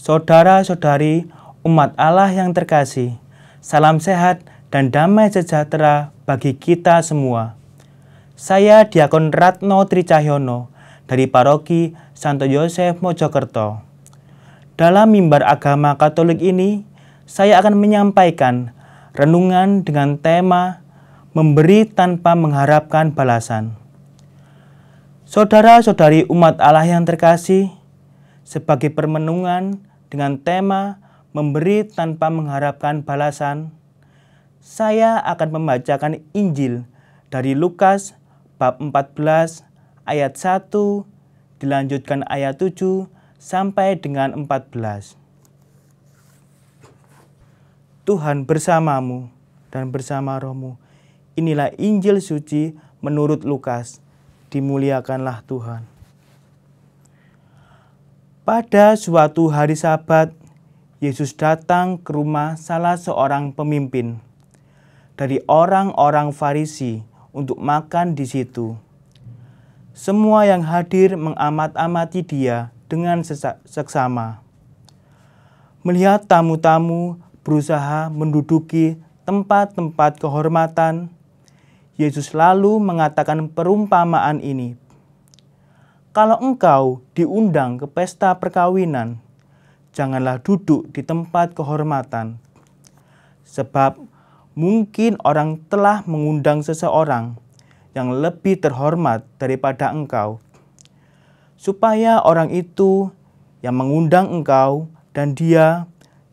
Saudara-saudari umat Allah yang terkasih, salam sehat dan damai sejahtera bagi kita semua. Saya Diakon Ratno Tricahyono dari Paroki Santo Yosef Mojokerto. Dalam mimbar agama Katolik ini, saya akan menyampaikan renungan dengan tema memberi tanpa mengharapkan balasan. Saudara-saudari umat Allah yang terkasih, sebagai permenungan dengan tema memberi tanpa mengharapkan balasan, saya akan membacakan Injil dari Lukas bab 14 ayat 1 dilanjutkan ayat 7 sampai dengan 14. Tuhan bersamamu dan bersama rohmu. Inilah Injil suci menurut Lukas. Dimuliakanlah Tuhan. Pada suatu hari Sabat, Yesus datang ke rumah salah seorang pemimpin dari orang-orang Farisi untuk makan di situ. Semua yang hadir mengamat-amati dia dengan seksama. Melihat tamu-tamu berusaha menduduki tempat-tempat kehormatan, Yesus lalu mengatakan perumpamaan ini. Kalau engkau diundang ke pesta perkawinan, janganlah duduk di tempat kehormatan. Sebab mungkin orang telah mengundang seseorang yang lebih terhormat daripada engkau, supaya orang itu yang mengundang engkau dan dia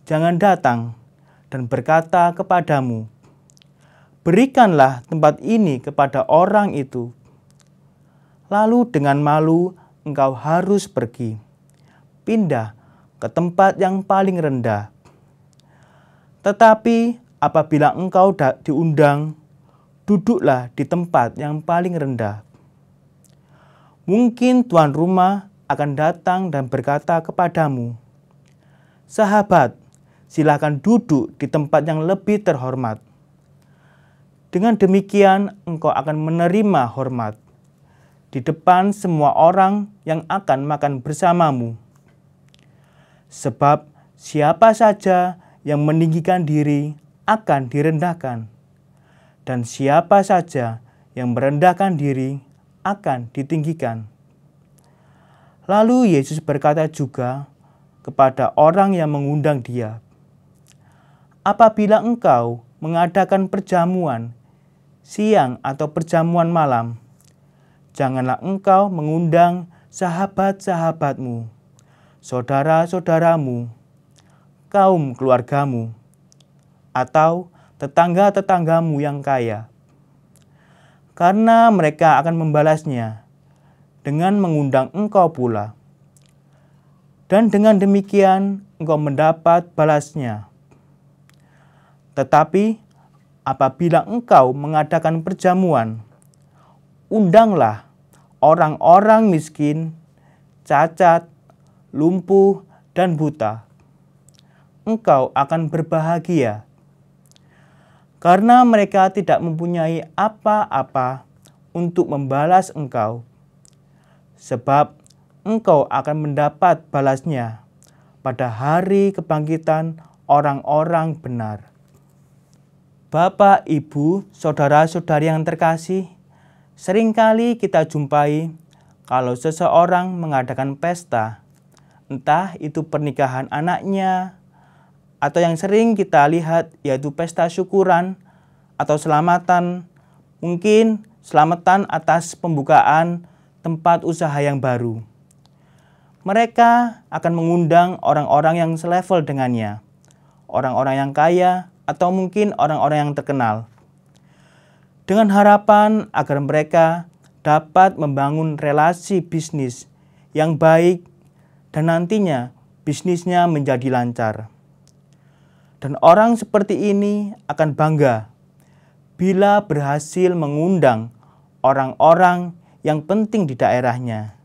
jangan datang dan berkata kepadamu, berikanlah tempat ini kepada orang itu. Lalu dengan malu engkau harus pergi, pindah ke tempat yang paling rendah. Tetapi apabila engkau diundang, duduklah di tempat yang paling rendah. Mungkin tuan rumah akan datang dan berkata kepadamu, sahabat, silakan duduk di tempat yang lebih terhormat. Dengan demikian engkau akan menerima hormat di depan semua orang yang akan makan bersamamu. Sebab siapa saja yang meninggikan diri akan direndahkan, dan siapa saja yang merendahkan diri akan ditinggikan. Lalu Yesus berkata juga kepada orang yang mengundang dia, apabila engkau mengadakan perjamuan siang atau perjamuan malam, janganlah engkau mengundang sahabat-sahabatmu, saudara-saudaramu, kaum keluargamu, atau tetangga-tetanggamu yang kaya. Karena mereka akan membalasnya dengan mengundang engkau pula. Dan dengan demikian engkau mendapat balasnya. Tetapi apabila engkau mengadakan perjamuan, undanglah orang-orang miskin, cacat, lumpuh, dan buta. Engkau akan berbahagia, karena mereka tidak mempunyai apa-apa untuk membalas engkau, sebab engkau akan mendapat balasnya pada hari kebangkitan orang-orang benar. Bapak, Ibu, saudara-saudari yang terkasih, seringkali kita jumpai kalau seseorang mengadakan pesta, entah itu pernikahan anaknya, atau yang sering kita lihat yaitu pesta syukuran atau selamatan, mungkin selamatan atas pembukaan tempat usaha yang baru. Mereka akan mengundang orang-orang yang selevel dengannya, orang-orang yang kaya, atau mungkin orang-orang yang terkenal, dengan harapan agar mereka dapat membangun relasi bisnis yang baik dan nantinya bisnisnya menjadi lancar. Dan orang seperti ini akan bangga bila berhasil mengundang orang-orang yang penting di daerahnya,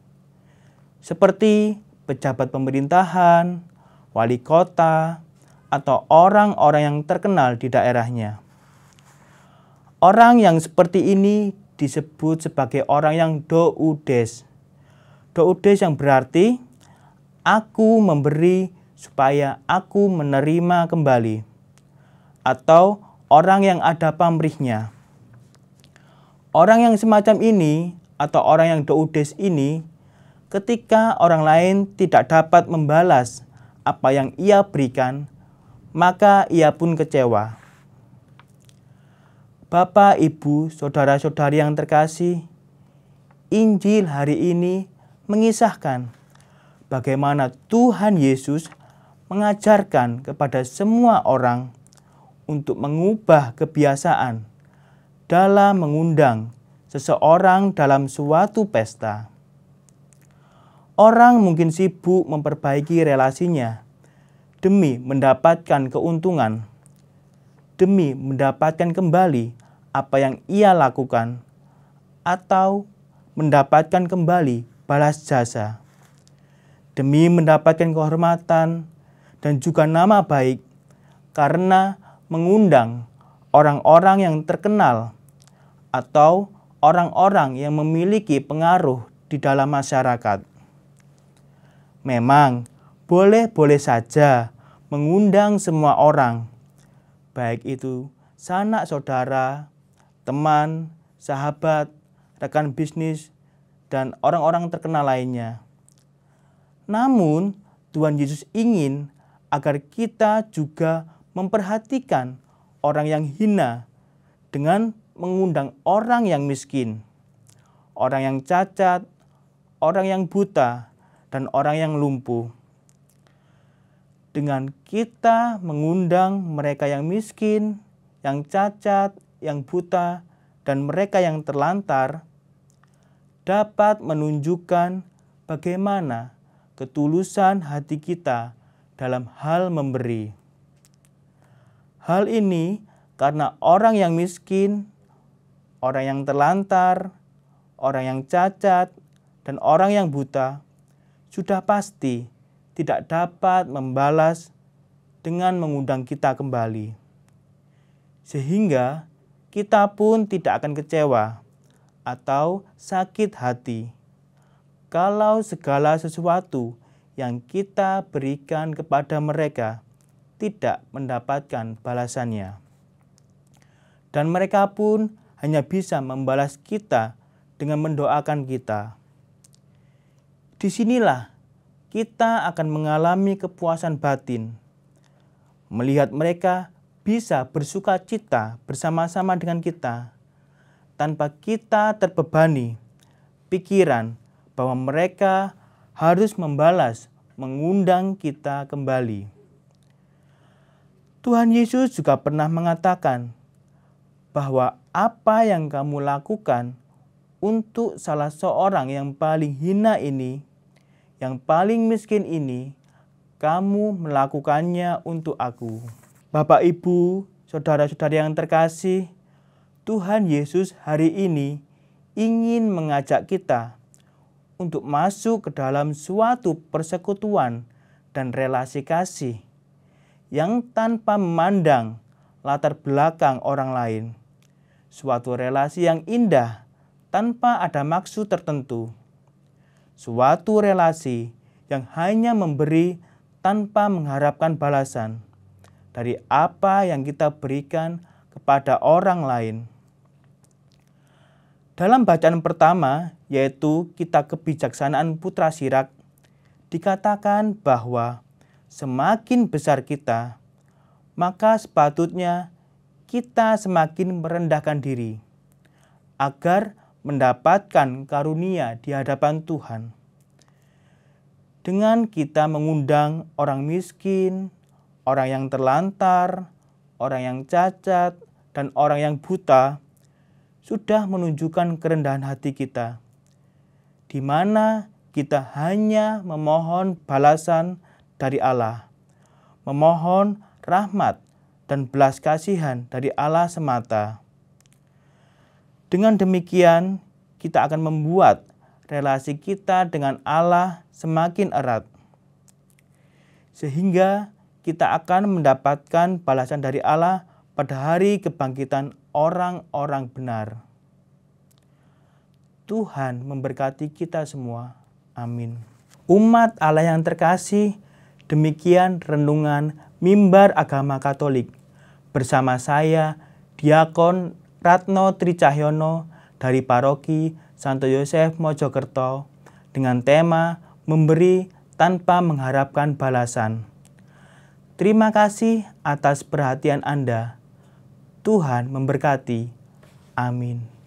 seperti pejabat pemerintahan, wali kota, atau orang-orang yang terkenal di daerahnya. Orang yang seperti ini disebut sebagai orang yang doudes. Doudes yang berarti aku memberi supaya aku menerima kembali, atau orang yang ada pamrihnya. Orang yang semacam ini atau orang yang doudes ini, ketika orang lain tidak dapat membalas apa yang ia berikan, maka ia pun kecewa. Bapak, Ibu, saudara-saudari yang terkasih, Injil hari ini mengisahkan bagaimana Tuhan Yesus mengajarkan kepada semua orang untuk mengubah kebiasaan dalam mengundang seseorang dalam suatu pesta. Orang mungkin sibuk memperbaiki relasinya demi mendapatkan keuntungan, demi mendapatkan kembali apa yang ia lakukan, atau mendapatkan kembali balas jasa, demi mendapatkan kehormatan dan juga nama baik karena mengundang orang-orang yang terkenal atau orang-orang yang memiliki pengaruh di dalam masyarakat. Memang boleh-boleh saja mengundang semua orang, baik itu sanak saudara, teman, sahabat, rekan bisnis, dan orang-orang terkenal lainnya. Namun, Tuhan Yesus ingin agar kita juga memperhatikan orang yang hina dengan mengundang orang yang miskin, orang yang cacat, orang yang buta, dan orang yang lumpuh. Dengan kita mengundang mereka yang miskin, yang cacat, yang buta, dan mereka yang terlantar, dapat menunjukkan bagaimana ketulusan hati kita dalam hal memberi. Hal ini karena orang yang miskin, orang yang terlantar, orang yang cacat, dan orang yang buta sudah pasti tidak dapat membalas dengan mengundang kita kembali. Sehingga kita pun tidak akan kecewa atau sakit hati kalau segala sesuatu yang kita berikan kepada mereka tidak mendapatkan balasannya. Dan mereka pun hanya bisa membalas kita dengan mendoakan kita. Disinilah kita akan mengalami kepuasan batin, melihat mereka bisa bersuka cita bersama-sama dengan kita, tanpa kita terbebani pikiran bahwa mereka harus membalas, mengundang kita kembali. Tuhan Yesus juga pernah mengatakan bahwa apa yang kamu lakukan untuk salah seorang yang paling hina ini, yang paling miskin ini, kamu melakukannya untuk aku. Bapak, Ibu, saudara-saudari yang terkasih, Tuhan Yesus hari ini ingin mengajak kita untuk masuk ke dalam suatu persekutuan dan relasi kasih yang tanpa memandang latar belakang orang lain. Suatu relasi yang indah tanpa ada maksud tertentu. Suatu relasi yang hanya memberi tanpa mengharapkan balasan dari apa yang kita berikan kepada orang lain. Dalam bacaan pertama, yaitu Kitab Kebijaksanaan Putra Sirak, dikatakan bahwa semakin besar kita, maka sepatutnya kita semakin merendahkan diri, agar mendapatkan karunia di hadapan Tuhan. Dengan kita mengundang orang miskin, orang yang terlantar, orang yang cacat, dan orang yang buta, sudah menunjukkan kerendahan hati kita, di mana kita hanya memohon balasan dari Allah, memohon rahmat dan belas kasihan dari Allah semata. Dengan demikian, kita akan membuat relasi kita dengan Allah semakin erat, sehingga kita akan mendapatkan balasan dari Allah pada hari kebangkitan orang-orang benar. Tuhan memberkati kita semua. Amin. Umat Allah yang terkasih, Demikian renungan Mimbar Agama Katolik bersama saya, Diakon Ratno Tricahyono dari Paroki Santo Yosef Mojokerto dengan tema memberi tanpa mengharapkan balasan. Terima kasih atas perhatian Anda. Tuhan memberkati. Amin.